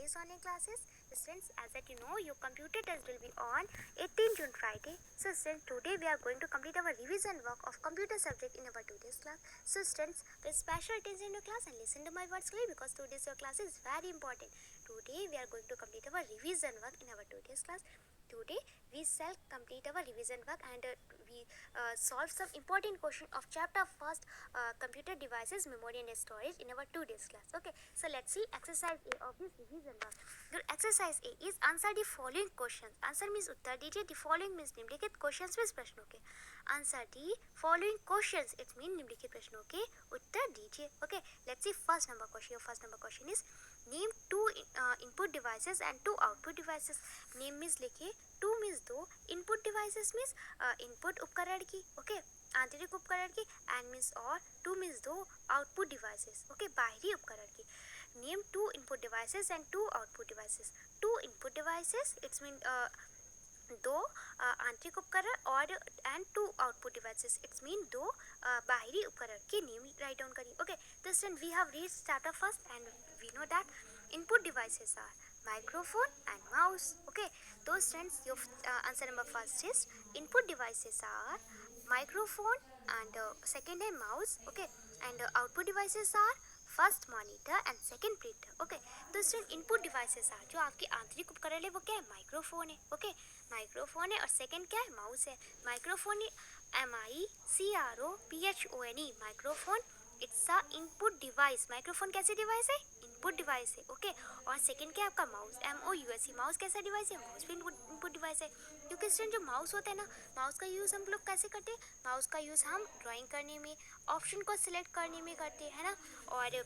today's online classes. Students, as that you know, your computer test will be on 18 June Friday. So students, today we are going to complete our revision work of computer subject in our today's class. So students, pay special attention to class and listen to my words clearly because today's your class is very important. Today we are going to complete our revision work in our today's class. Today we shall complete our revision work and we solve some important question of chapter first, computer devices, memory and storage in our today's class. Okay, so let's see exercise A of this revision work. Your exercise A is answer the following questions. Answer means उत्तर दीजिए, the following means निम्नलिखित questions में प्रश्नों के answer the following questions, it means निम्नलिखित प्रश्नों के उत्तर दीजिए. Okay, let's see first number question. Your first number question is name two input devices and two output devices. Name means लिखिए, two means दो, input devices means input उपकरण की, okay, आंतरिक उपकरण की, and means और, two means दो, output devices, okay, बाहरी उपकरण की. Name two input devices and two output devices. Two input devices, it's mean दो आंतरिक उपकरण और and two output devices, it's mean दो बाहरी उपकरण के नेम राइट डाउन करिए. ओके, तो student we have read starter first and we know that input devices are microphone and mouse. Okay, those students, your answer number first is input devices are microphone and second है mouse. Okay, and output devices are first monitor and second printer. Okay, तो student input devices are जो आपकी आंतरिक उपकरण है वो क्या है, माइक्रोफोन है. ओके, माइक्रोफोन है और सेकंड क्या है, माउस है. Microphone MICROPHONE, microphone, it's a input device. Microphone कैसे डिवाइस है, इनपुट डिवाइस है. ओके, और सेकंड क्या है आपका माउस, MOUSE, माउस कैसा डिवाइस है, माउस भी इनपुट डिवाइस है. क्योंकि स्टूडेंट जो माउस होता है ना, माउस का यूज़ हम लोग कैसे करते हैं, माउस का यूज़ हम ड्राइंग करने में, ऑप्शन को सिलेक्ट करने में करते हैं ना. और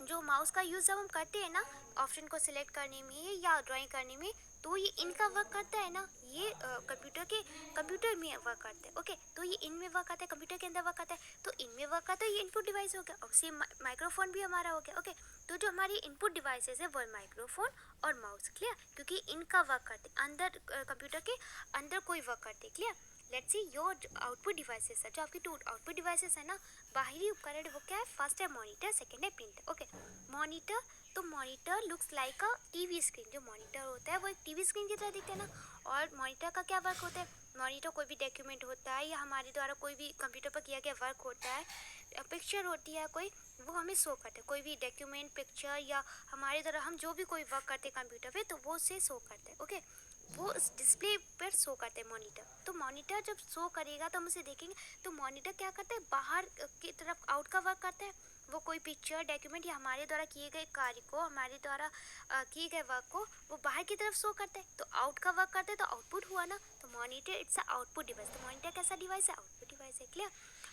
जो माउस का यूज़ जब हम करते हैं ना ऑप्शन को सिलेक्ट करने में या ड्राइंग करने में, तो ये इनका वर्क करता है ना, ये कंप्यूटर में वर्क करता है. ओके, तो ये इनमें वर्क करता है, कंप्यूटर के अंदर वर्क करता है, तो इनमें वर्क करता है, ये इनपुट डिवाइस हो गया. और सेम माइक्रोफोन भी हमारा हो गया. ओके, तो जो हमारी इनपुट डिवाइसेस है वो माइक्रोफोन और माउस. क्लियर, क्योंकि इनका वर्क करते अंदर कंप्यूटर के अंदर कोई वर्क करते. Clear, let's see your output devices है, जो आपकी टू आउटपुट डिवाइसेस है ना, बाहरी उपकरण वो क्या है, फर्स्ट है मॉनिटर, सेकंड है प्रिंटर. ओके, मॉनिटर, तो monitor looks like a TV screen. जो मॉनिटर होता है वो एक टीवी स्क्रीन की तरह दिखता है ना. और मॉनिटर का क्या वर्क होता है, मॉनिटर कोई भी डॉक्यूमेंट होता है या हमारे द्वारा कोई भी कंप्यूटर पर किया गया वर्क होता है, पिक्चर होती है कोई, वो हमें शो करता है. कोई भी डॉक्यूमेंट, पिक्चर या हमारे द्वारा हम जो भी कोई वर्क करते हैं कंप्यूटर पे, तो वो उसे शो करता है. ओके, वो डिस्प्ले पर शो करते हैं मॉनिटर. तो मॉनिटर जब शो करेगा तो हम उसे देखेंगे. तो मॉनिटर क्या करता है, बाहर की तरफ आउट का वर्क करता है. वो कोई पिक्चर, डॉक्यूमेंट या हमारे द्वारा किए गए कार्य को, हमारे द्वारा किए गए वर्क को वो बाहर की तरफ शो करता है. तो आउट का वर्क करता है तो आउटपुट हुआ ना. तो monitor it's a output device. तो मॉनिटर कैसा डिवाइस है, आउटपुट डिवाइस है. Clear,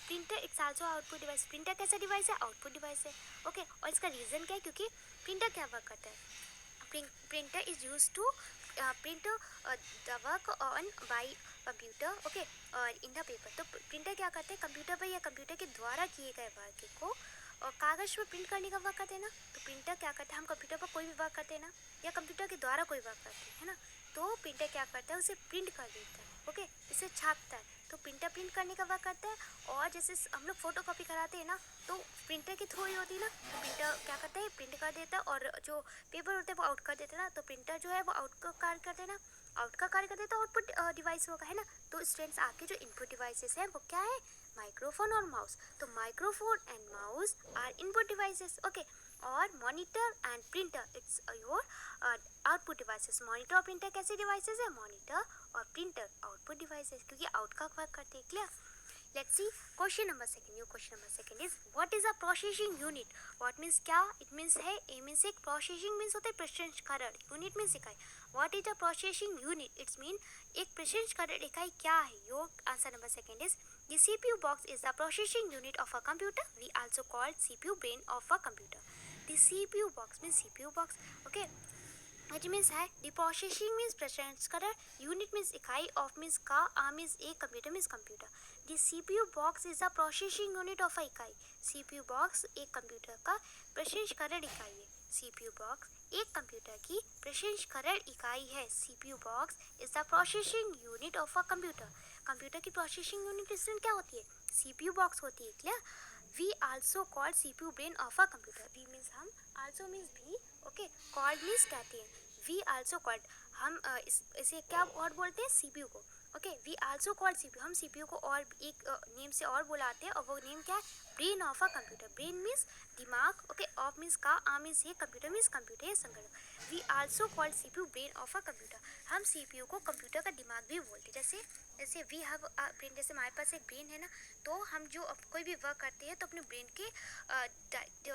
printer it's also output device. Printer कैसा डिवाइस है, आउटपुट डिवाइस है. ओके, और इसका रीज़न क्या है, क्योंकि प्रिंटर क्या वर्क करता है, printer is used to print the work on by computer. Okay, और in the paper. तो प्रिंटर क्या करते हैं, कंप्यूटर पर या कंप्यूटर के द्वारा किए गए वर्क को कागज़ पर प्रिंट करने का वर्क करते हैं ना. तो प्रिंटर क्या करता है, हम कंप्यूटर पर कोई भी वर्क करते हैं ना, या कंप्यूटर के द्वारा कोई वर्क करते हैं ना, तो प्रिंटर क्या करता है, उसे प्रिंट कर देता है. ओके, इसे छापता है. तो प्रिंटर प्रिंट करने का वर्क करता है. और जैसे हम लोग फोटो कॉपी कराते हैं ना, तो प्रिंटर की थ्रू ही होती है ना. तो प्रिंटर क्या करता है, प्रिंट कर देता है, और जो पेपर होता है वो आउट कर देता है ना. तो प्रिंटर जो है वो आउट का कार्य करते हैं ना, आउट का कार्य करते हैं, तो आउटपुट डिवाइस होगा, है ना. तो स्टूडेंट्स, आपके जो इनपुट डिवाइसेस हैं वो क्या है, माइक्रोफोन और माउस. तो microphone and mouse are input devices. Okay, और monitor and printer it's your output devices. Monitor और प्रिंटर कैसे डिवाइसेस है, मॉनिटर और प्रिंटर आउटपुट डिवाइसेस, क्योंकि आउट का वर्क करते हैं. Clear, let's see question number second. Your question number second is what is a processing unit. what means क्या, it means है, a means एक, processing means होता है प्रसंस्करण, unit means इकाई. what is a processing unit, it's mean एक प्रसंस्करण इकाई क्या है. your answer number second is the CPU box is the processing unit of a computer. we also call CPU brain of a computer. the CPU box means CPU box. okay, it means है, the processing means प्रसंस्करण, unit means इकाई, of means का, a means एक, computer means computer. the CPU box is a processing unit of a इकाई. CPU box एक computer का प्रसंस्करण इकाई है. CPU box एक कंप्यूटर की प्रसंस्करण इकाई है. CPU box is the processing unit of a computer. Computer की processing unit इसमें क्या होती है, CPU box होती है. Clear, we also call CPU brain of a computer. we means हम, also means भी. ओके, कॉल्ड मीन्स कहते हैं, वी आल्सो कॉल्ड, हम इसे क्या और बोलते हैं, सीपीयू को। Okay, we also called CPU, हम सीपीयू को और एक नेम से और बुलाते हैं, और वो नेम क्या है, brain of a computer. Brain means दिमाग, ओके, ऑफ मीन्स का, आ मीन्स ये, कंप्यूटर मीन्स कंप्यूटर या संगणक। We also called CPU brain of a computer, हम सीपीयू को कंप्यूटर का दिमाग भी बोलते हैं। जैसे जैसे वी हैव अ ब्रेन, जैसे हमारे पास एक ब्रेन है ना, तो हम जो कोई भी वर्क करते हैं तो अपने ब्रेन के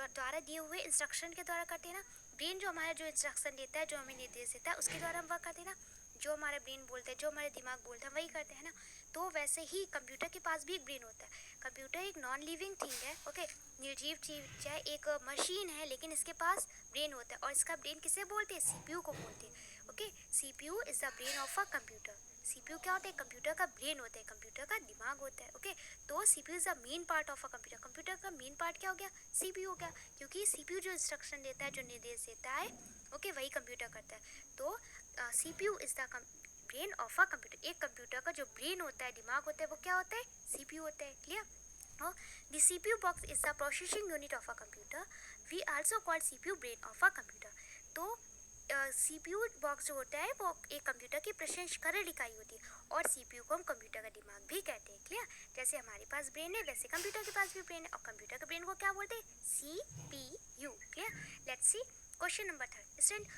द्वारा दिए हुए इंस्ट्रक्शन के द्वारा करते हैं ना। ब्रेन जो हमारा जो इंस्ट्रक्शन देता है, जो हमें निर्देश देता है, उसके द्वारा हम वर्क करते हैं ना। जो हमारा ब्रेन बोलता है, जो हमारे दिमाग बोलता है, वही करते हैं ना। तो वैसे ही कंप्यूटर के पास भी एक ब्रेन होता है। कंप्यूटर एक नॉन लिविंग थिंग है, ओके, निर्जीव चीज है, एक मशीन है, लेकिन इसके पास ब्रेन होता है। और इसका ब्रेन किसे बोलते हैं, सीपीयू को बोलते हैं। Okay, CPU is the brain of a computer. CPU क्या होता है, कंप्यूटर का ब्रेन होता है, कंप्यूटर का दिमाग होता है। ओके, तो CPU is the main part of a computer. Computer का मेन पार्ट क्या हो गया, सीपीयू हो गया, क्योंकि सीपीयू जो इंस्ट्रक्शन देता है, जो निर्देश देता है, ओके, वही कंप्यूटर करता है। तो CPU is the brain of a computer. एक कंप्यूटर का जो ब्रेन होता है, दिमाग होता है, वो क्या होता है, सीपीयू होता है। Clear? The CPU box is the processing unit of a computer. We also call CPU brain of a computer. तो सीपीयू बॉक्स जो होता है वो एक कंप्यूटर की प्रसंस्करण इकाई होती है, और सीपीयू को हम कंप्यूटर का दिमाग भी कहते हैं। क्लियर? जैसे हमारे पास ब्रेन है, वैसे कंप्यूटर के पास भी ब्रेन है, और कंप्यूटर के ब्रेन को क्या बोलते हैं, CPU. Clear? Let's C question number 3. Student,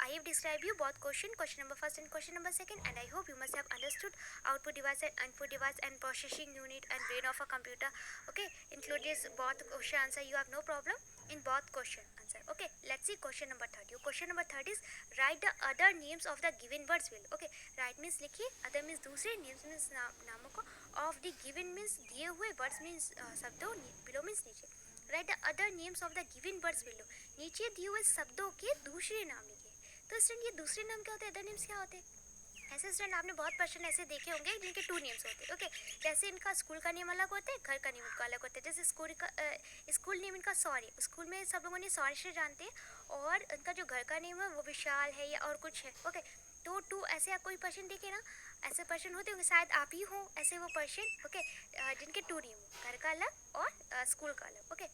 I have described you both question number first and question number second, and I hope you must have understood output device and input device and processing unit and brain of a computer. Okay, include this both question answer, you have no problem in both question answer. Okay, let's see question number 3. Question number 3 is write the other names of the given words will. Okay, write means लिखिए, other means दूसरे, names means नामों को, of the given means दिए हुए, words means शब्दों, below means नीचे। Right the other names of the given words below, नीचे दिए हुए शब्दों के दूसरे नाम लिखिए। तो स्टूडेंट, ये दूसरे नाम क्या होते हैं, अदर नेम्स क्या होते हैं? ऐसे स्टूडेंट आपने बहुत क्वेश्चन ऐसे देखे होंगे जिनके टू नेम्स होते हैं। ओके, जैसे इनका स्कूल का नेम अलग होता है, घर का नेम का अलग होता है। जैसे स्कूल नेम इनका सॉरी, स्कूल में सब लोगों ने सॉरी से जानते हैं, और इनका जो घर का नेम है वो विशाल है या और कुछ है। ओके, तो टू ऐसे आप कोई पर्सन देखे ना, ऐसे पर्सन होते होंगे, शायद आप ही हो ऐसे वो पर्सन। ओके, जिनके टू नेम हो, घर का अलग और स्कूल का अलग। ओके,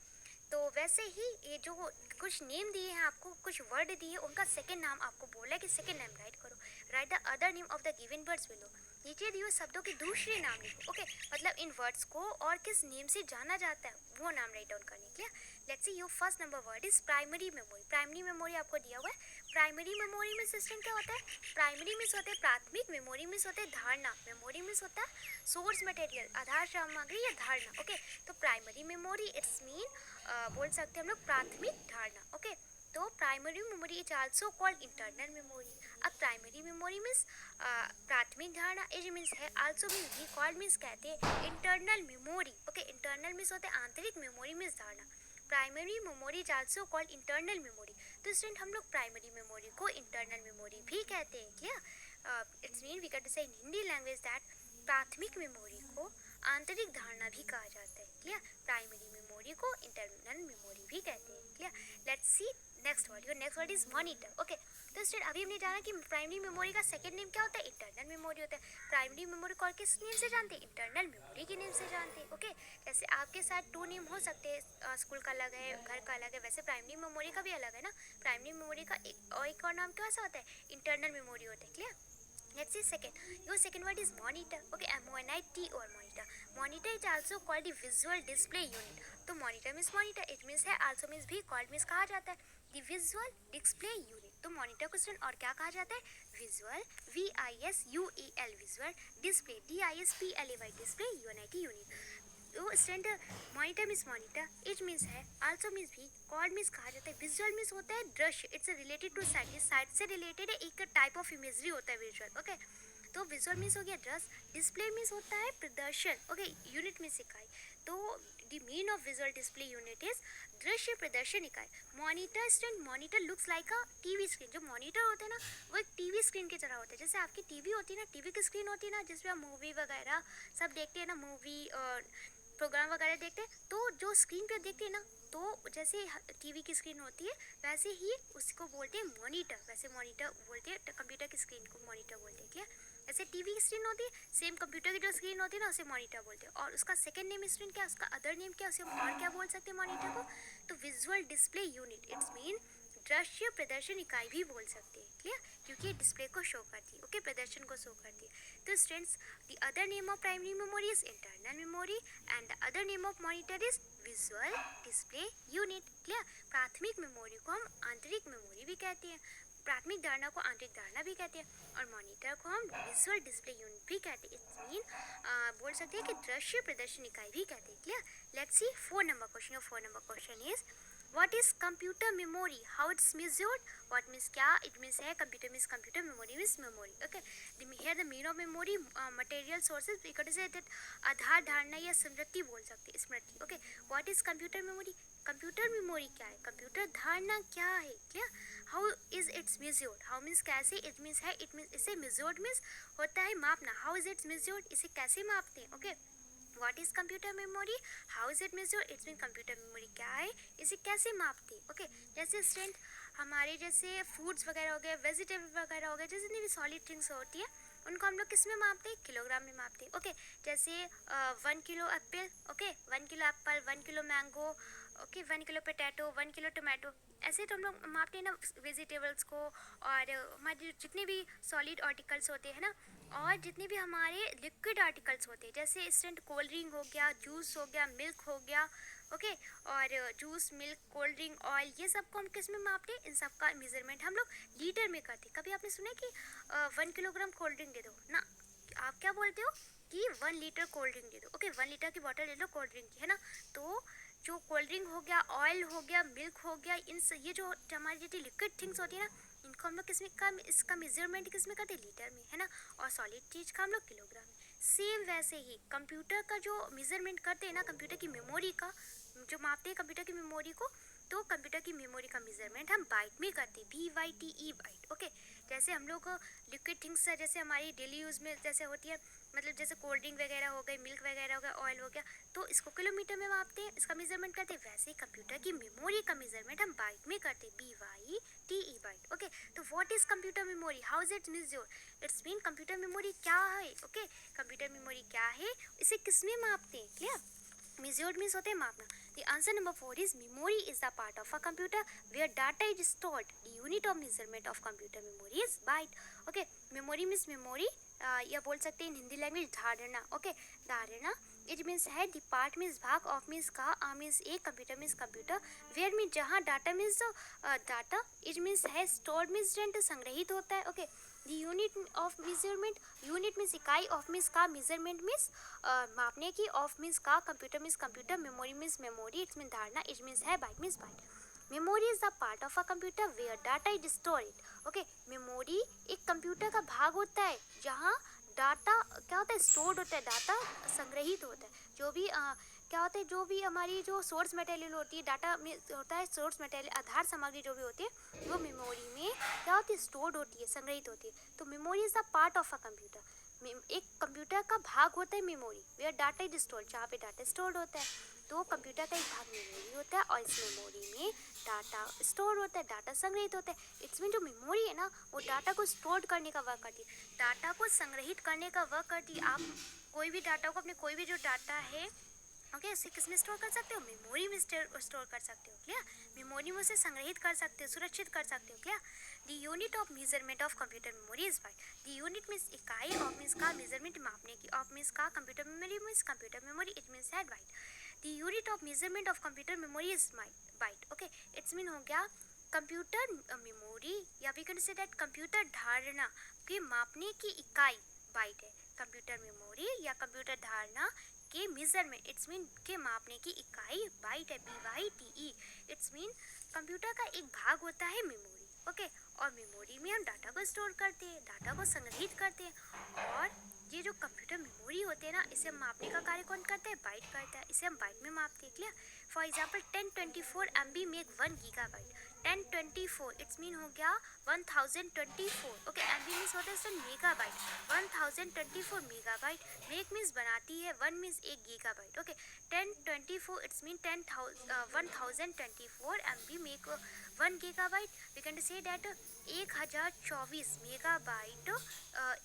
तो वैसे ही ये जो कुछ नेम दिए हैं आपको, कुछ वर्ड दिए, उनका सेकंड नाम आपको बोला है कि सेकंड नाम राइट करो। Right the other name of the given words below, नीचे दिए हुए शब्दों के दूसरे नाम लिखो। ओके, मतलब इन वर्ड्स को और किस नेम से जाना जाता है वो नाम राइट डाउन करने के लिए। Let's see, your first number word is primary memory. Primary memory आपको दिया हुआ है। प्राइमरी मेमोरी में सिस्टम क्या होता है, प्राइमरी मीन्स होता है प्राथमिक, मेमोरी मीन्स होता है धारणा, मेमोरी मीन्स होता है सोर्स मटेरियल, आधार सामग्री या धारणा। ओके, तो प्राइमरी मेमोरी इट्स मीन बोल सकते हैं हम लोग प्राथमिक धारणा। ओके, तो primary memory is also called internal memory. अब प्राइमरी मेमोरी मीन्स प्राथमिक धारणा, इज मीन्स है, आल्सो मीन्स भी, कॉल्ड मीन्स कहते हैं internal memory. Okay, internal means होता है आंतरिक, मेमोरी मीन्स धारणा। Primary memory is also called internal memory. तो स्टूडेंट, हम लोग प्राइमरी मेमोरी को इंटरनल मेमोरी भी कहते हैं। Clear? It's mean we can say in Hindi language that प्राथमिक मेमोरी को आंतरिक धारणा भी कहा जाता है। क्लियर? प्राइमरी मेमोरी को इंटरनल मेमोरी भी कहते हैं। Clear? Let's C next word. Your next word is monitor. Okay, तो स्टूडेंट, अभी हमने जाना कि प्राइमरी मेमोरी का सेकंड नेम क्या होता है, इंटरनल मेमोरी होता है। प्राइमरी मेमोरी को किस नेम से जानते हैं, इंटरनल मेमोरी के नेम से जानते हैं। ओके, जैसे आपके साथ टू नेम हो सकते हैं, स्कूल का अलग है, घर का अलग है, वैसे प्राइमरी मेमोरी का भी अलग है ना। प्राइमरी मेमोरी का एक और नाम कैसा होता है, इंटरनल मेमोरी होता है। Clear? Let's see second. Your second word is monitor. Okay, MONIT or monitor. Monitor is also called the visual display unit. तो monitor means monitor. It means है, also means भी, called means कहा जाता है the visual display unit. तो monitor को और क्या कहा जाता है, visual, VISUAL, visual display, DISPLAY, display unit, unit. तो standard monitor means monitor, it means है, आल्सो मीन्स भी, कॉल्ड मीन्स कहा जाता है, विजुअल मीन्स होता है दृश्य, it's related to sight, sight से रिलेटेड है, एक टाइप ऑफ इमेजरी होता है विजुअल। ओके, तो विजुअल मीन्स हो गया दृश्य, डिस्प्ले मीन्स होता है प्रदर्शन। ओके, यूनिट मीन्स इकाई। तो the mean of visual display unit is दृश्य प्रदर्शन इकाई। Monitor stand, monitor looks like a TV screen. जो मॉनिटर होता है ना, वो एक टीवी स्क्रीन की तरह होता है। जैसे आपकी टीवी होती है ना, टीवी की स्क्रीन होती है ना, जिसमें आप मूवी वगैरह सब देखते हैं ना, मूवी और प्रोग्राम वगैरह देखते हैं, तो जो स्क्रीन पे देखते हैं ना, तो जैसे टीवी की स्क्रीन होती है वैसे ही उसको बोलते हैं मॉनिटर। वैसे मॉनिटर बोलते हैं, कंप्यूटर की स्क्रीन को मॉनिटर बोलते हैं। क्या? ऐसे टीवी की स्क्रीन होती है, सेम कंप्यूटर की जो स्क्रीन होती है ना, उसे मॉनिटर बोलते हैं। और उसका सेकंड नेम स्क्रीन क्या, उसका अदर नेम क्या, उसे हम और क्या बोल सकते हैं मॉनिटर को, तो visual display unit. It's mean दृश्य प्रदर्शन इकाई भी बोल सकते हैं, क्लियर, क्योंकि ये डिस्प्ले को शो करती है, ओके, प्रदर्शन को शो करती है। तो students, the other name of primary memory is internal memory and the other name of monitor is visual display unit, clear. प्राथमिक मेमोरी को हम आंतरिक मेमोरी भी कहते हैं, प्राथमिक धारणा को आंतरिक धारणा भी कहते हैं, और मॉनिटर को हम विजुअल डिस्प्ले यूनिट भी कहते हैं। इट्स मीन बोल सकते हैं कि दृश्य प्रदर्शन इकाई भी कहते हैं, clear. Let's C 4 number question. 4 number question is what is computer memory, how it's measured, what means क्या it means है, computer means computer, memory means memory, okay। Here the mean of memory, material sources, we could say that आधार, धारणा या स्मृति बोल सकते हैं, स्मृति, okay। what is computer memory, computer memory क्या है, computer धारणा क्या है, clear. How is it's measured, how means कैसे, इट मीन्स है, इट मीन्स इसे मेजर्ड मीन्स होता है मापना, हाउ इज इट्स मेजर्ड, इसे कैसे मापते हैं, okay. What is computer memory, how is it measured, it's mean computer memory क्या है, इसे कैसे मापते हैं, ओके। जैसे स्टूडेंट हमारे जैसे फूड्स वगैरह हो गए, वेजिटेबल वगैरह हो गए, जैसे जितनी भी सॉलिड थिंग्स होती है उनको हम लोग किस में मापते हैं, किलोग्राम में मापते हैं, ओके। जैसे 1 kilo Apple, okay, 1 kilo Apple, 1 kilo mango, okay, 1 kilo potato, 1 kilo tomato, ऐसे तो हम लोग मापते हैं ना वेजिटेबल्स को, और हमारे जितने भी सॉलिड आर्टिकल्स होते हैं ना, और जितने भी हमारे लिक्विड आर्टिकल्स होते हैं, जैसे इंस्टेंट कोल्ड ड्रिंक हो गया, जूस हो गया, मिल्क हो गया, ओके, और juice, milk, cold drink, oil, ये सब को हम किस में मापते हैं, इन सब का मेजरमेंट हम लोग लीटर में करते हैं। कभी आपने सुना कि 1 किलोग्राम कोल्ड ड्रिंक दे दो ना, आप क्या बोलते हो कि 1 लीटर कोल्ड ड्रिंक दे दो, ओके, 1 लीटर की बॉटल ले लो कोल्ड ड्रिंक की, है ना। तो जो कोल्ड ड्रिंक हो गया, ऑयल हो गया, मिल्क हो गया, ये जो हमारी जितनी लिक्विड थिंग्स होती है ना, इनको हम लोग किस में का इसका मेजरमेंट किस में करते हैं, लीटर में, है ना। और सॉलिड चीज का हम लोग किलोग्राम में। सेम वैसे ही कंप्यूटर का जो मेजरमेंट करते हैं ना, कंप्यूटर की मेमोरी का जो मापते हैं कंप्यूटर की मेमोरी को, तो कंप्यूटर की मेमोरी का मेजरमेंट हम बाइट में करते हैं, BYTE बाइट, ओके। जैसे हम लोग लिक्विड थिंग्स है, जैसे हमारी डेली यूज़ में जैसे होती है, मतलब जैसे कोल्ड ड्रिंक वगैरह हो गई, मिल्क वगैरह हो गया, ऑयल हो गया, तो इसको किलोमीटर में मापते हैं, इसका मेजरमेंट करते हैं। वैसे ही कंप्यूटर की मेमोरी का मेजरमेंट हम बाइट में करते हैं, BYTE बाइट, ओके। तो what is computer memory, how is it measured, it's mean computer memory क्या है, ओके। कंप्यूटर मेमोरी क्या है, इसे किस में मापते हैं, क्लियर। Measured means होते हैं मापना। The answer number 4 is memory is the part of a computer where data is stored. The unit of measurement of computer memory is byte. Okay, memory means memory. या बोल सकते हैं in Hindi language धारणा, okay. धारणा it means है, the part means भाग, of means का, a means एक, computer means computer, where means जहाँ, data means data, it means है, स्टोर्ड मीन्स संग्रहित होता है, okay. The unit of measurement, unit means इकाई, ऑफ मीन्स का, मेजरमेंट मीन्स मापने की, ऑफ मीन्स का, computer means computer, memory means memory, it's mean धारणा, इट मीन्स है, bite means byte. Memory is the part of a computer where data is stored, okay. Memory एक computer का भाग होता है जहाँ डाटा क्या होता है, स्टोर्ड होता है, डाटा संग्रहित होता है। जो भी क्या होता है, जो भी हमारी जो सोर्स मटेरियल होती है, डाटा में होता है सोर्स मटेरियल, आधार सामग्री जो भी होती है, वो मेमोरी में क्या होती है, स्टोर्ड होती है, संग्रहित होती है। तो memory is the part of a computer, एक कंप्यूटर का भाग होता है memory, where data is stored, जहाँ पे डाटा स्टोर्ड होता है। तो कंप्यूटर का एक भाग मेमोरी होता है, और इस मेमोरी में डाटा स्टोर होता है, डाटा संग्रहित होता है। इट्स मीन जो मेमोरी है ना, वो डाटा को स्टोर करने का वर्क करती है, डाटा को संग्रहित करने का वर्क करती है। आप कोई भी डाटा को, अपने कोई भी जो डाटा है, ओके, उसे किस में स्टोर कर सकते हो, मेमोरी में स्टोर कर सकते हो, क्लियर। मेमोरी में उसे संग्रहित कर सकते हो, सुरक्षित कर सकते हो, clear. The unit of measurement of computer memory is byte. The unit means इकाई, ऑफ मीन्स का, मेजरमेंट मापने की, ऑफ मीन्स का, computer memory means computer memory, it means है byte. The unit of measurement of computer memory is byte, okay. It's mean हो गया computer memory, या we can say that computer धारणा के मापने की इकाई बाइट है। कंप्यूटर मेमोरी या कंप्यूटर धारणा के मेजरमेंट, इट्स मीन के मापने की इकाई बाइट है, BYTE। इट्स मीन कंप्यूटर का एक भाग होता है मेमोरी, ओके। और मेमोरी में हम डाटा को स्टोर करते हैं, डाटा को संग्रहित करते हैं। और ये जो कंप्यूटर मेमोरी होते हैं ना, इसे हम मापने का कार्य कौन करता है, बाइट करता है, इसे हम बाइट में मापते हैं, clear. For example 1024 MB make 1 gigabyte. 1024 it's mean हो गया 1024, ओके। MB मीन्स होता है मेगाबाइट, 1024 मेगाबाइट। मेक मीन्स बनाती है, 1 means 1 gigabyte, okay. 1024 it's mean 1024 MB make 1 gigabyte. We can say that 1024 megabyte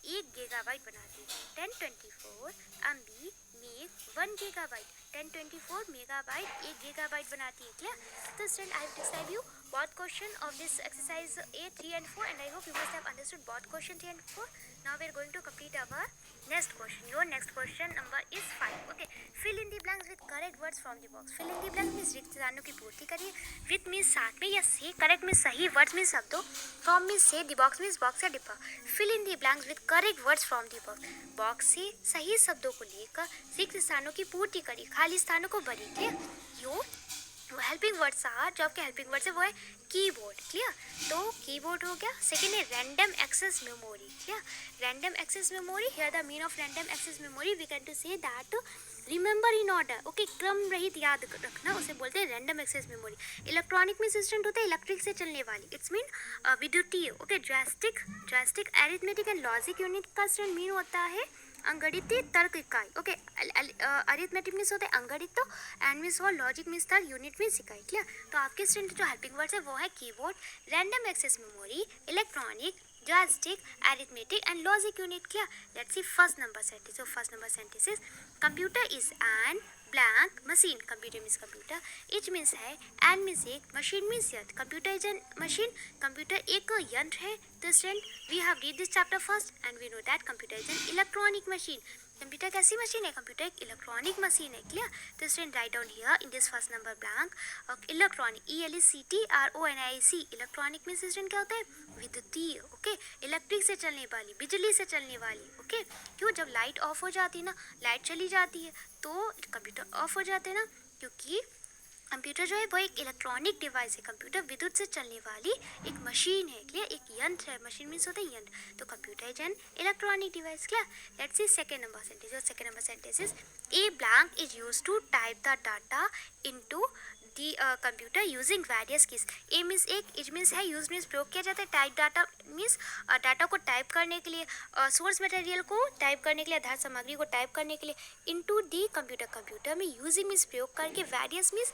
1 gigabyte बनाती है। 1024 MB make 1 gigabyte, 1024 megabyte 1 gigabyte बनाती है, क्लियर। तो student I have describe you both question of this exercise A, 3 and 4, and I hope you must have understood both question 3 and 4. Now we are going to complete our next question. Your next question number is 5. Okay, fill in the blanks with correct words from the box. Fill in the blanks means रिक्त स्थानों की पूर्ति करिए. With means साथ में, या से correct means सही, words means शब्दों, from means से, the box means box या डिब्बा. Fill in the blanks with correct words from the box. Box से सही शब्दों को लेकर रिक्त स्थानों की पूर्ति करिए, खाली स्थानों को भरिए. Clear? Your helping words are, जो आपके हेल्पिंग वर्ड्स है वो है कीबोर्ड. क्लियर? तो कीबोर्ड हो गया. सेकेंड है random access memory. Clear? Random access memory. Here the mean of random access memory we can to say that remember in order. Okay, क्रम रहित याद रखना, उसे बोलते हैं रैंडम एक्सेस मेमोरी. इलेक्ट्रॉनिक में सिस्टम होता है इलेक्ट्रिक से चलने वाली, इट्स मीन विद्युतीय. Okay, drastic arithmetic and logic unit का स्टूडेंट मीन होता है अंगणितीय तर्क इकाई. ओके, अरिथमेटिक मीन्स होता है अंगणित, तो एंड मीन्स और लॉजिक मीन्स तर्क, यूनिट मीन्स इकाई. क्लियर? तो आपके स्टूडेंट जो हेल्पिंग वर्ड्स है वो है keyboard, random access memory, electronic, joystick, arithmetic and logic unit. Clear? Let's see first number sentence. So first number sentence is computer is an blank machine. Computer means computer, each means है, and means एक, machine means यंत्र. Computer is a machine. Computer एक यंत्र है. तो student we have read this chapter first and we know that computer is an electronic machine. Computer कैसी machine है? Computer एक इलेक्ट्रॉनिक मशीन है. क्लियर? तो student write down here in this first number blank electronic, ELECTRONIC. Electronic में student क्या होता है? विद्युतीय. ओके, इलेक्ट्रिक से चलने वाली, बिजली से चलने वाली. ओके, क्यों? जब लाइट ऑफ हो जाती है ना, लाइट चली जाती है तो कंप्यूटर ऑफ हो जाते हैं ना, क्योंकि कंप्यूटर जो है वो एक इलेक्ट्रॉनिक डिवाइस है. कंप्यूटर विद्युत से चलने वाली एक मशीन है. क्लियर? एक यंत्र है. मशीन मीन्स होता है यंत्र. तो computer is an electronic device. Clear? Let's see second number sentence. और second number sentence is a blank is used to type the data into the computer using various keys. A means एक, is means है, use means प्रयोग किया जाता है, type data means data को type करने के लिए, सोर्स मटेरियल को टाइप करने के लिए, आधार सामग्री को टाइप करने के लिए, इनटू दी कंप्यूटर. कंप्यूटर में यूजिंग मीन्स प्रयोग करके, वेरियस मीन्स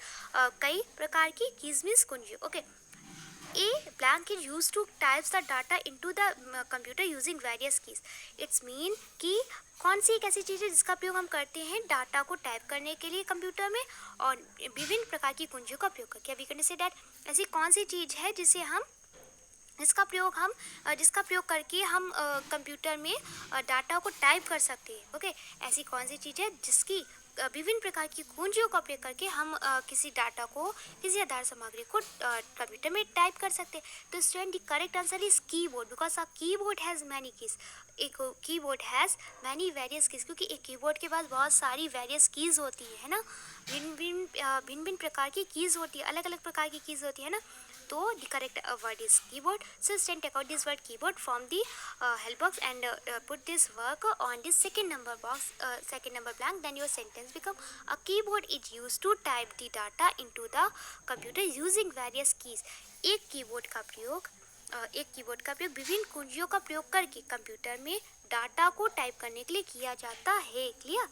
कई प्रकार की, कीज मीन्स कुंजी. Okay, A blank is used to type the data into the computer using various keys. It's mean कि कौन सी एक ऐसी चीज़ है जिसका प्रयोग हम करते हैं डाटा को टाइप करने के लिए कंप्यूटर में, और विभिन्न प्रकार की कुंजियों का प्रयोग करके. वी कैन से दैट ऐसी कौन सी चीज़ है जिसका प्रयोग करके हम कंप्यूटर में डाटा को टाइप कर सकते हैं. ओके, ऐसी कौन सी चीज़ है जिसकी विभिन्न प्रकार की कुंजियों का प्रयोग करके हम किसी डाटा को, किसी आधार सामग्री को कंप्यूटर में टाइप कर सकते हैं. तो student the correct answer is keyboard, because a keyboard has many keys. एक keyboard has many various keys, क्योंकि एक कीबोर्ड के पास बहुत सारी वेरियस कीज होती है ना, भिन्न प्रकार की कीज होती है, अलग अलग प्रकार की कीज होती है ना. तो the correct word is keyboard. So student take out this word keyboard from the help box and put this work on this second number box, second number blank. Then your sentence become a keyboard is used to type the data into the computer using various keys. एक keyboard का प्रयोग विभिन्न कुंजियों का प्रयोग करके computer में data को type करने के लिए किया जाता है. Clear?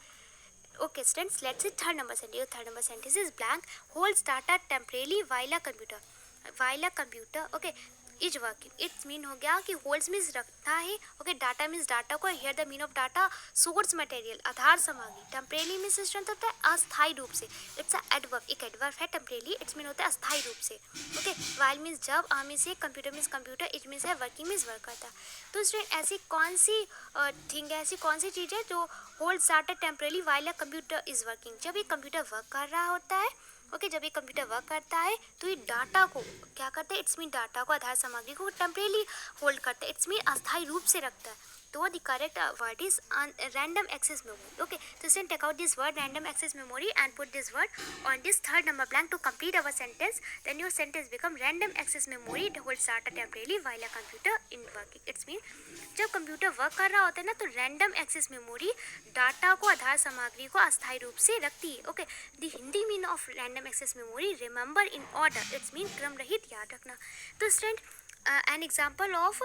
Okay students, let's see third number sentence. Third number sentence is blank holds data temporarily while a computer okay is working. It's mean हो गया कि holds means रखता है. Okay, data means डाटा को. Here the mean of data source material, आधार सामग्री. temporarily means system होता है अस्थायी रूप से. It's a adverb, एक adverb है temporarily. It's mean होता है अस्थायी रूप से. Okay, while means जब, means से, computer means computer, it means है working means work करता. तो स्टूडेंट ऐसी कौन सी थिंग है, ऐसी कौन सी चीज़ है जो holds data temporarily while a computer is working. जब ये कंप्यूटर वर्क कर रहा होता है, ओके, जब ये कंप्यूटर वर्क करता है तो ये डाटा को क्या करता है? इट्स मीन डाटा को, आधार सामग्री को टेम्परेली होल्ड करता है. इट्स मीन अस्थायी रूप से रखता है. तो the correct word is random access memory. Okay, तो sent take out this word random access memory and put this word on this third number blank to complete our sentence. Then your sentence become random access memory holds data temporarily while a computer in working. It's mean जब computer work कर रहा होता है ना, तो random access memory data को, आधार सामग्री को अस्थायी रूप से रखती है. Okay, the Hindi mean of random access memory remember in order. It's mean क्रम रहित याद रखना. तो student an example of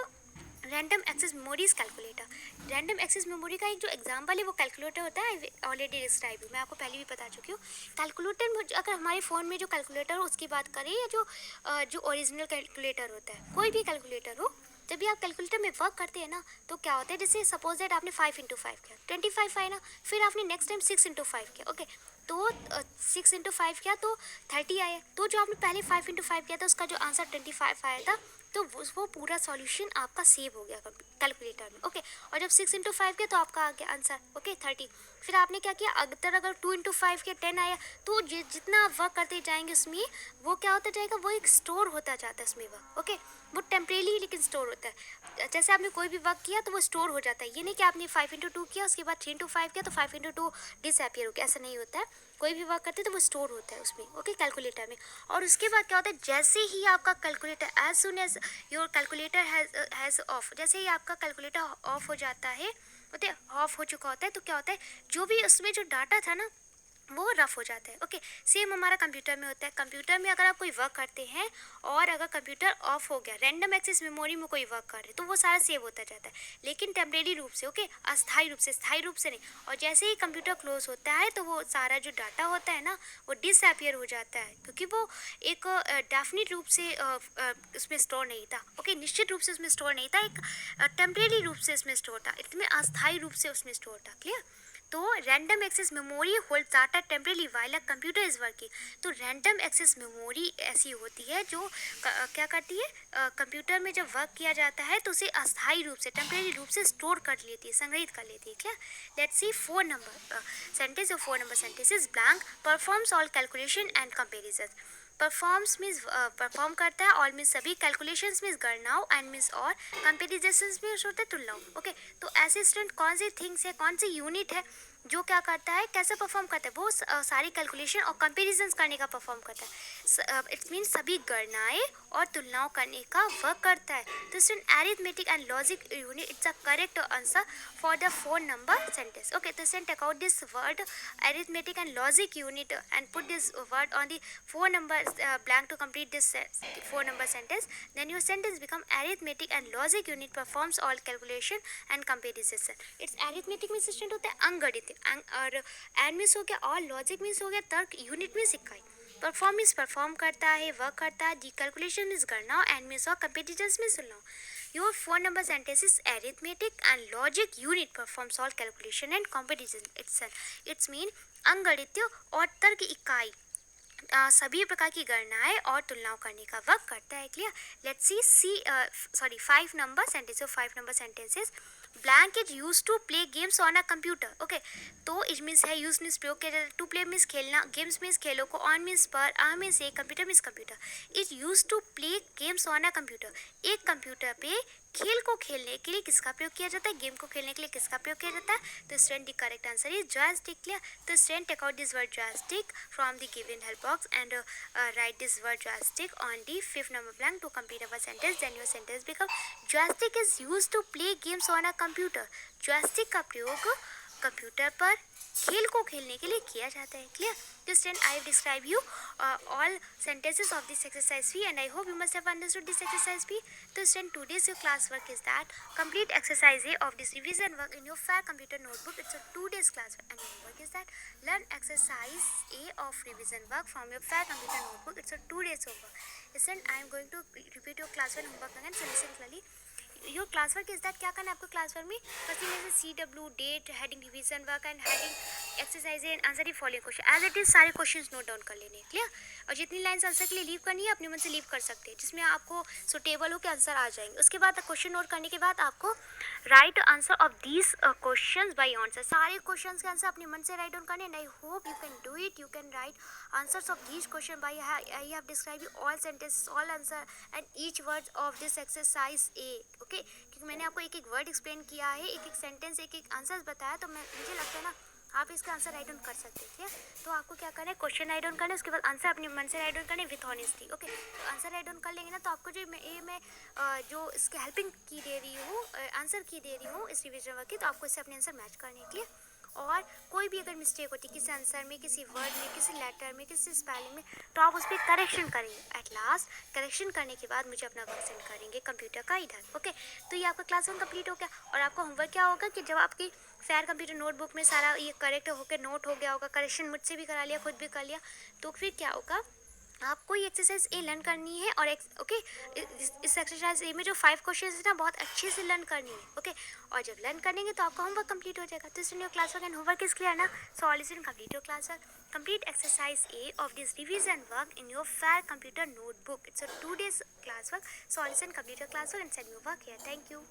random access memory is calculator. Random access memory का एक जो एग्जाम्पल है वो कैलकुलेटर होता है. ऑलरेडी डिस्क्राइब है, मैं आपको पहले भी बता चुकी हूँ. कैलकुलेटर में अगर हमारे फ़ोन में जो कैलकुलेटर हो उसकी बात करें, या जो ओरिजिनल कैलकुलेटर होता है, कोई भी कैलकुलेटर हो, जब भी आप कैलकुलेटर में वर्क करते हैं ना, तो क्या होता है, जैसे सपोज दैट आपने 5 × 5 किया, 25 आए ना, फिर आपने नेक्स्ट टाइम 6 × 5 किया. ओके, तो 6 × 5 किया तो 30 आया। तो जो आपने पहले 5 × 5 किया था उसका जो आंसर 25 आया था, तो वो पूरा सॉल्यूशन आपका सेव हो गया कैलकुलेटर में। ओके, और जब 6 × 5 किया तो आपका आ गया आंसर, ओके 30। फिर आपने क्या किया, अगर 2 × 5 किया 10 आया, तो जितना आप वर्क करते जाएंगे उसमें वो क्या होता जाएगा, वो एक स्टोर होता जाता है उसमें वर्क। ओके, वो टेम्परेरी लेकिन स्टोर होता है। जैसे आपने कोई भी वर्क किया तो वो स्टोर हो जाता है। ये नहीं कि आपने 5 × 2 किया उसके बाद 3 × 5 किया तो 5 × 2 डिसअपियर हो गया, ऐसा नहीं होता है। कोई भी वर्क करते हैं तो वो स्टोर होता है उसमें, ओके, कैलकुलेटर में। और उसके बाद क्या होता है, जैसे ही आपका calculator as soon as your calculator has off, जैसे ही आपका कैलकुलेटर ऑफ हो जाता है, ओके, ऑफ हो चुका होता है, तो क्या होता है, जो भी उसमें जो डाटा था ना वो रफ हो जाता है। ओके, सेम हमारा कंप्यूटर में होता है। कंप्यूटर में अगर आप कोई वर्क करते हैं और अगर कंप्यूटर ऑफ हो गया, रैंडम एक्सेस मेमोरी में कोई वर्क कर रहे तो वो सारा सेव होता जाता है, लेकिन टेम्परेरी रूप से, ओके, अस्थायी रूप से, स्थायी रूप से नहीं। और जैसे ही कंप्यूटर क्लोज होता है तो वो सारा जो डाटा होता है ना वो डिसअपियर हो जाता है, क्योंकि वो एक डेफिनेट रूप से उसमें स्टोर नहीं था। ओके, निश्चित रूप से उसमें स्टोर नहीं था, एक टेम्परेरी रूप से उसमें स्टोर था, इसमें अस्थायी रूप से उसमें स्टोर था। क्लियर? तो random access memory hold data temporarily while a computer is working. तो रैंडम एक्सेस मेमोरी ऐसी होती है जो क्या करती है, कंप्यूटर में जब वर्क किया जाता है तो उसे अस्थायी रूप से, टेम्परेरी रूप से स्टोर कर लेती है, संग्रहित कर लेती है। क्या? Let's see 4 number sentence. 4 number sentence is blank performs all calculation and comparison. Performs means perform करता है, ऑल मीन्स सभी, कैलकुलेशंस मीन्स गणनाओं, एंड मीन्स और, कंपेरिजन्स मीन्स होते हैं तुलनाओं। ओके, तो ऐसे स्टूडेंट कौन सी थिंग्स है, कौन सी यूनिट है जो क्या करता है, कैसे परफॉर्म करता है, वो सारी कैलकुलेशन और कंपेरिजन्स करने का परफॉर्म करता है। इट्स मीन्स सभी गणनाएं और तुलनाओं करने का वर्क करता है। तो student arithmetic and logic unit, it's a correct answer for the 4 number sentence. Okay, तो student take out this word arithmetic and logic unit and put this word on the 4 number blank to complete this 4 number sentence. Then your sentence become arithmetic and logic unit performs all calculation and comparison. It's arithmetic में system होता है अंगगणित, और and means हो गया, और logic means हो गया तर्क, यूनिट मीन्स इकाई, परफॉर्म मीन्स परफॉर्म करता है, वर्क करता है, दी कैलकुलेशन मीन्स गणना, एंड मीन्स और कंपेरिजन मीन्स तुलना। Your 4 number sentence is arithmetic and logic unit performs all calculation and comparison itself. It's mean अंगगणितीय और तर्क इकाई सभी प्रकार की गणनाएं और तुलनाओं करने का वर्क करता है। Clear? Let's see 5 number sentence. 5 number sentences, blank is use to play games on a computer. Okay, तो इज मीन्स है, यूज मीन्स प्रयोग किया जाता है, टू प्ले मीन्स खेलना, गेम्स मीन्स खेलों को, ऑन मीन्स पर, आ मीन्स एक, computer means computer. Is use to play games on a computer, एक कंप्यूटर पे खेल को खेलने के लिए किसका प्रयोग किया जाता है, गेम को खेलने के लिए किसका प्रयोग किया जाता है। तो student the correct answer is joystick. Clear? तो student take out this word joystick from the given help box and write this word joystick on the 5th number blank to complete our sentence. Then your sentence become joystick is used to play games on a computer. joystick का प्रयोग computer पर खेल को खेलने के लिए किया जाता है। क्लियर? तो student, I describe you all sentences of this exercise B, and I hope you must have understood this exercise B. So student, today's your class work is that complete exercise A of this revision work in your fair computer notebook. It's a 2 days class work, and your homework is that learn exercise A of revision work from your fair computer notebook. It's a 2 days homework. Student, I am going to repeat your class 1 homework again, so listen clearly. Your class work is that, क्या करना है आपको class work में, first thing is CW date, heading revision work and heading exercise and answer the following question as it is. सारे questions note down कर लेने। Clear? और जितनी लाइन्स आंसर के लिए लीव करनी है अपने मन से लीव कर सकते हैं, जिसमें आपको सुटेबल हो के आंसर आ जाएंगे। उसके बाद क्वेश्चन नोट करने के बाद आपको right answer of these question by answer, सारे क्वेश्चन के आंसर अपने मन से राइट डाउन करने। And I hope you can do it, you can write answers of these question by I have describe you all sentences, all answer and each word of this exercise A. Okay, क्योंकि मैंने आपको एक एक word explain किया है, एक एक sentence, एक एक आंसर बताया, तो मुझे लगता है ना आप इसका आंसर राइट डाउन कर सकते हैं। तो आपको क्या करना है, क्वेश्चन राइट डाउन करना है, उसके बाद आंसर अपने मन से राइट डाउन करना है विथ ऑनेस्टी। ओके, तो आंसर राइट डाउन कर लेंगे ना, तो आपको जो मैं जो इसके हेल्पिंग की दे रही हूँ, आंसर की दे रही हूँ इस रिविजन वर्क की, तो आपको इससे अपने आंसर मैच करने के लिए। और कोई भी अगर मिस्टेक होती है किसी आंसर में, किसी वर्ड में, किसी लेटर में, किसी स्पेलिंग में, तो आप उस पर करेक्शन करेंगे। एट लास्ट करेक्शन करने के बाद मुझे अपना वर्क सेंड करेंगे कंप्यूटर का इधर। ओके, तो ये आपका क्लास 1 कंप्लीट हो गया। और आपका होमवर्क क्या होगा कि जब आपकी फेयर कंप्यूटर नोटबुक में सारा ये करेक्ट होकर नोट हो गया होगा, करेक्शन मुझसे भी करा लिया, खुद भी कर लिया, तो फिर क्या होगा, आपको ये एक्सरसाइज ए लर्न करनी है और ओके इस एक्सरसाइज ए में जो 5 क्वेश्चन है ना बहुत अच्छे से लर्न करनी है, ओके। और जब लर्न करेंगे तो आपका होमवर्क कंप्लीट हो जाएगा। तो इसलिए your class work and homework is clear ना। So all listen, complete your class work, complete exercise A of this revision work in your fair computer notebook. It's a 2 days class work. So all listen, complete your class work and send your work here. Thank you.